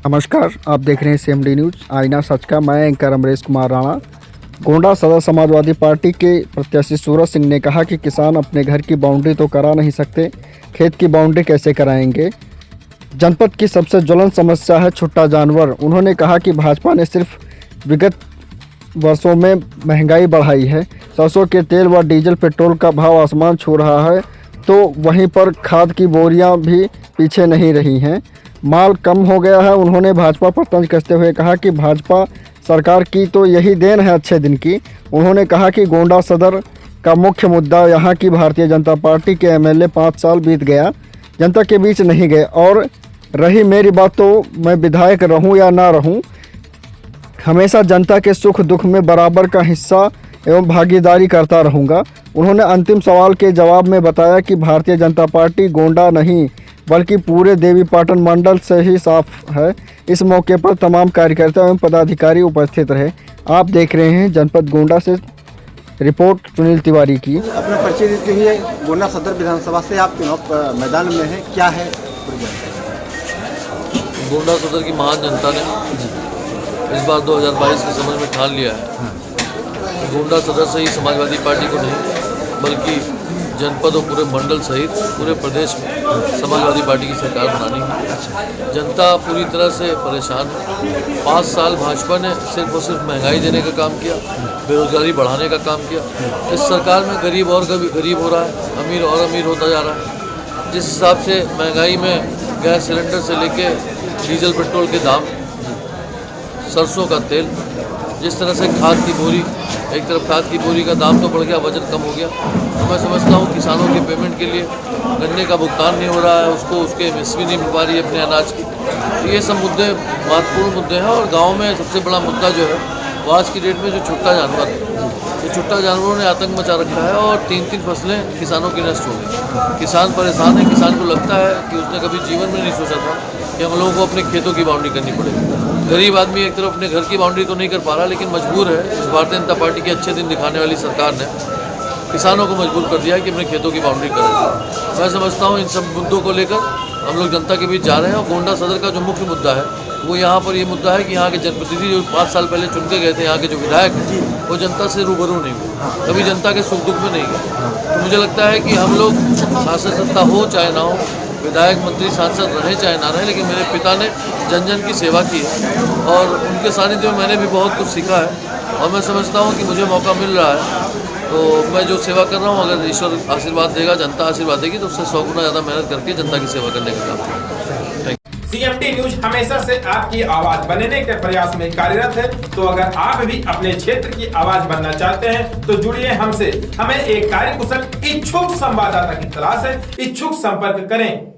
नमस्कार, आप देख रहे हैं CMD न्यूज़ आईना सच का। मैं एंकर अमरेश कुमार राणा। गोंडा सदर समाजवादी पार्टी के प्रत्याशी सूरज सिंह ने कहा कि किसान अपने घर की बाउंड्री तो करा नहीं सकते, खेत की बाउंड्री कैसे कराएंगे। जनपद की सबसे ज्वलंत समस्या है छुट्टा जानवर। उन्होंने कहा कि भाजपा ने सिर्फ विगत वर्षों में महंगाई बढ़ाई है। सरसों के तेल व डीजल पेट्रोल का भाव आसमान छू रहा है, तो वहीं पर खाद की बोरियां भी पीछे नहीं रही हैं। माल कम हो गया है। उन्होंने भाजपा पर तंज कसते हुए कहा कि भाजपा सरकार की तो यही देन है अच्छे दिन की। उन्होंने कहा कि गोंडा सदर का मुख्य मुद्दा यहाँ की भारतीय जनता पार्टी के MLA 5 साल बीत गया, जनता के बीच नहीं गए। और रही मेरी बात, तो मैं विधायक रहूं या ना रहूं, हमेशा जनता के सुख दुख में बराबर का हिस्सा एवं भागीदारी करता रहूंगा। उन्होंने अंतिम सवाल के जवाब में बताया कि भारतीय जनता पार्टी गोंडा नहीं बल्कि पूरे देवीपाटन मंडल से ही साफ है। इस मौके पर तमाम कार्यकर्ता एवं पदाधिकारी उपस्थित रहे। आप देख रहे हैं जनपद गोंडा से रिपोर्ट सुनील तिवारी की। अपना परिचय देते हुए गोंडा सदर विधानसभा से आप चुनाव मैदान में हैं, क्या है? गोंडा सदर की महान जनता ने इस बार 2022 के समझ में ठान लिया है कि गोंडा सदर से ही समाजवादी पार्टी को नहीं बल्कि जनपद और पूरे मंडल सहित पूरे प्रदेश में समाजवादी पार्टी की सरकार बनानी है। जनता पूरी तरह से परेशान है। 5 साल भाजपा ने सिर्फ और सिर्फ महंगाई देने का काम किया, बेरोजगारी बढ़ाने का काम किया। इस सरकार में गरीब और गरीब हो रहा है, अमीर और अमीर होता जा रहा है। जिस हिसाब से महंगाई में गैस सिलेंडर से लेके डीजल पेट्रोल के दाम, सरसों का तेल, जिस तरह से खाद की बोरी, एक तरफ खाद की बोरी का दाम तो बढ़ गया, वजन कम हो गया। तो मैं समझता हूँ किसानों के पेमेंट के लिए गन्ने का भुगतान नहीं हो रहा है, उसको उसके MSP नहीं मिल पा रही है अपने अनाज की। तो ये सब मुद्दे महत्वपूर्ण मुद्दे हैं। और गांव में सबसे बड़ा मुद्दा जो है वो आज की डेट में जो छुट्टा जानवर है, ये छुट्टा जानवरों ने आतंक मचा रखा है और 3-3 फसलें किसानों की नष्ट हो गई। किसान परेशान है। किसान को लगता है कि उसने कभी जीवन में नहीं सोचा था कि हम लोगों को अपने खेतों की बाउंड्री करनी पड़ेगी। गरीब आदमी एक तरफ अपने घर की बाउंड्री तो नहीं कर पा रहा, लेकिन मजबूर है। इस भारतीय जनता पार्टी के अच्छे दिन दिखाने वाली सरकार ने किसानों को मजबूर कर दिया है कि अपने खेतों की बाउंड्री करें। मैं समझता हूँ इन सब मुद्दों को लेकर हम लोग जनता के बीच जा रहे हैं। और गोंडा सदर का जो मुख्य मुद्दा है वो यहाँ पर ये मुद्दा है कि यहाँ के जनप्रतिनिधि जो 5 साल पहले चुन के गए थे, यहाँ के जो विधायक हैं, वो जनता से रूबरू नहीं हुए, कभी जनता के सुख दुख में नहीं गए। तो मुझे लगता है कि हम लोग शासन सत्ता हो चाहे ना हो, विधायक मंत्री सांसद रहे चाहे ना रहे, लेकिन मेरे पिता ने जन जन की सेवा की है और उनके सानिध्य में मैंने भी बहुत कुछ सीखा है। और मैं समझता हूँ कि मुझे मौका मिल रहा है, तो मैं जो सेवा कर रहा हूँ, अगर ईश्वर आशीर्वाद देगा, जनता आशीर्वाद देगी, तो उससे 100 गुना ज़्यादा मेहनत करके जनता की सेवा करने का काम करूँगा। CMD न्यूज हमेशा से आपकी आवाज बनने के प्रयास में कार्यरत है। तो अगर आप भी अपने क्षेत्र की आवाज बनना चाहते हैं तो जुड़िए हमसे। हमें एक कार्यकुशल इच्छुक संवाददाता की तलाश है। इच्छुक संपर्क करें।